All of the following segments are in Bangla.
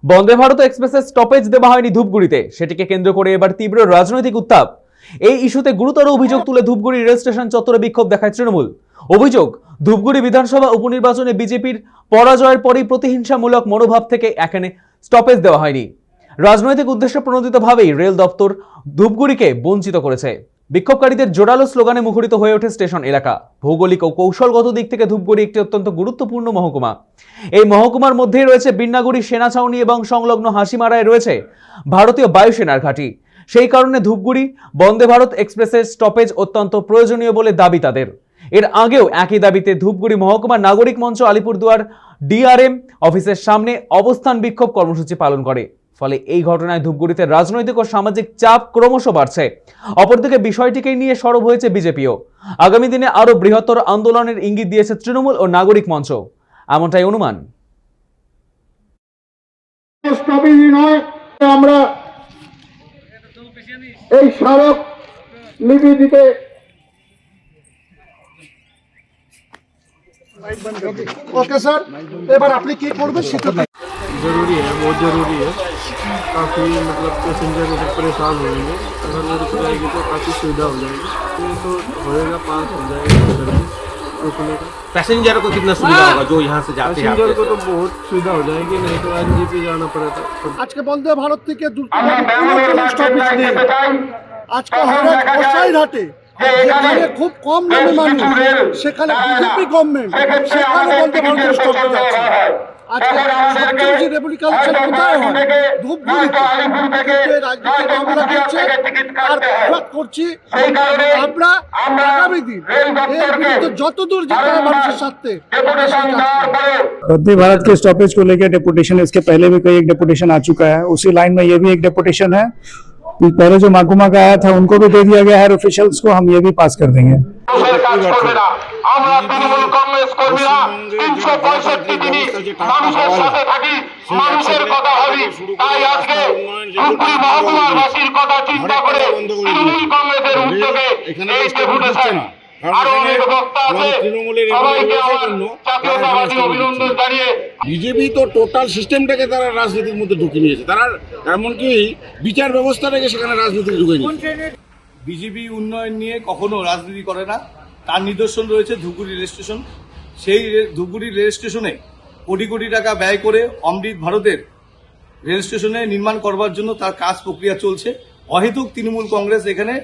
বন্দে ভারত এক্সপ্রেসের স্টপেজ দেওয়া হয়নি ধূপগুড়িতে, সেটিকে কেন্দ্র করে এবার তীব্র রাজনৈতিক উত্তাপ। এই ইস্যুতে গুরুতর অভিযোগ তুলে ধূপগুড়ি রেল স্টেশন চত্বরে বিক্ষোভ দেখায় তৃণমূল। অভিযোগ, ধূপগুড়ি বিধানসভা উপনির্বাচনে বিজেপির পরাজয়ের পরই প্রতিহিংসামূলক মনোভাব থেকে এখানে স্টপেজ দেওয়া হয়নি। রাজনৈতিক উদ্দেশ্যে প্রণোদিতভাবেই রেল দপ্তর ধূপগুড়িকে বঞ্চিত করেছে। বিক্ষোভকারীদের জোরালো স্লোগানে মুখরিত হয়ে ওঠে স্টেশন এলাকা। ভৌগোলিক ও কৌশলগত দিক থেকে ধূপগুড়ি একটি অত্যন্ত গুরুত্বপূর্ণ মহকুমা। এই মহকুমার মধ্যেই রয়েছে বিন্নাগুড়ি সেনা ছাউনি এবং সংলগ্ন হাসিমারায় রয়েছে ভারতীয় বায়ুসেনার ঘাঁটি। সেই কারণে ধূপগুড়ি বন্দে ভারত এক্সপ্রেসের স্টপেজ অত্যন্ত প্রয়োজনীয় বলে দাবি তাদের। এর আগেও একই দাবিতে ধূপগুড়ি মহকুমা নাগরিক মঞ্চ আলিপুরদুয়ার ডিআরএম অফিসের সামনে অবস্থান বিক্ষোভ কর্মসূচি পালন করে। ফলে এই ঘটনায় ধূপগুড়িতে রাজনৈতিক ও সামাজিক চাপ ক্রমশ বাড়ছে। অপরদিকে বিষয়টিকে নিয়ে সরব হয়েছে বিজেপিও। আগামী দিনে আরো বৃহত্তর আন্দোলনের ইঙ্গিত দিয়েছে তৃণমূল ও নাগরিক মঞ্চ, এমনটাই অনুমান। আমরা এই স্মারক লিপি দিতে ओके सर एक बार আপনি কি করবেন সেটা जरूरी है, बहुत ज़रूरी है। काफ़ी मतलब पैसेंजर परेशान होंगे, अगर वो रुक जाएगी तो काफ़ी सुविधा हो जाएगी। तो ये तो होएगा, पास हो जाएगा रुकने का। पैसेंजर को कितना सुविधा होगा जो यहाँ से जाते हैं? पैसेंजर को तो बहुत सुविधा हो जाएगी, नहीं तो एनजीपी जाना पड़ेगा। আজকে বন্দে ভারত থেকে দ্রুত স্টপেজ নেই। আজকে হবে গোসাইরহাটে, যেখানে খুব কম দামে মানুষ, সেখানে বিজেপি গভর্নমেন্ট, সেখানে বন্দে ভারত স্টপেজ আছে। আজকে সবচেয়ে বেশি রেপুলিকালচার কোথায় হয়? ধূপগুড়িতে। কিন্তু রাজনীতি মামলা করছে আর প্রতিবাদ করছি। আমরা আগামী দিন এর বিরুদ্ধে যতদূর যেতে হবে মানুষের স্বার্থে वंदे भारत के स्टॉपेज को लेकर डेपुटेशन, इसके पहले भी कई एक डेपुटेशन आ चुका है। उसी लाइन में ये भी एक डेपुटेशन है। पहले जो महकुमा का आया था उनको भी दे दिया गया है ऑफिशियल्स को, हम ये भी पास कर देंगे। আমরা তৃণমূল কংগ্রেস কর্মীরা 365 দিনই মানুষের সাথে থাকি, মানুষের কথা ভাবি। তাই আজকে ধূপগুড়ি মহকুমার বাসীর কথা চিন্তা করে তৃণমূল কংগ্রেসের উদ্যোগে এই ডেপুটেশন। আরো অনেক বক্তা আছে, সবাইকে আমার জাতীয়তাবাদী অভিনন্দন জানিয়ে। বিজেপি তো টোটাল সিস্টেমটাকে তারা রাজনীতির মধ্যে ঢুকে নিয়েছে। তারা এমনকি বিচার ব্যবস্থাটাকে সেখানে রাজনীতি ঢুকে নিয়েছে। বিজেপি উন্নয়ন নিয়ে কখনো রাজনীতি করে না, তার নিদর্শন রয়েছে ধূপগুড়ি রেল স্টেশন। সেই ধূপগুড়ি রেল স্টেশনে কোটি কোটি টাকা ব্যয় করে অমৃত ভারতের রেল স্টেশনে নির্মাণ করবার জন্য তার কাজ প্রক্রিয়া চলছে। অহেতুক তৃণমূল কংগ্রেস এখানে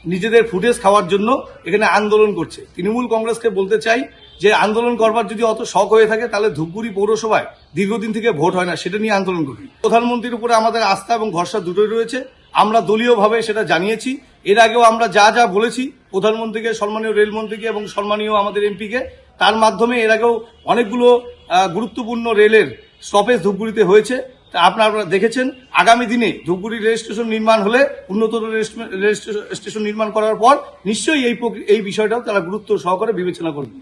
নিজেদের ফুটেজ খাওয়ার জন্য এখানে আন্দোলন করছে। তৃণমূল কংগ্রেসকে বলতে চাই যে আন্দোলন করবার যদি অত শখ হয়ে থাকে তাহলে ধূপগুড়ি পৌরসভায় দীর্ঘদিন থেকে ভোট হয় না, সেটা নিয়ে আন্দোলন করি। প্রধানমন্ত্রীর উপরে আমাদের আস্থা এবং ভরসা দুটোই রয়েছে। আমরা দলীয়ভাবে সেটা জানিয়েছি। এর আগেও আমরা যা যা বলেছি প্রধানমন্ত্রীকে, সম্মানীয় রেলমন্ত্রীকে এবং সম্মানীয় আমাদের এমপিকে, তার মাধ্যমে এর আগেও অনেকগুলো গুরুত্বপূর্ণ রেলের স্টপেজ ধূপগুড়িতে হয়েছে। আপনারা দেখেছেন। আগামী দিনে ধূপগুড়ি রেল স্টেশন নির্মাণ হলে, উন্নতর রেল স্টেশন নির্মাণ করার পর নিশ্চয়ই এই বিষয়টাও তারা গুরুত্ব সহকারে বিবেচনা করবে।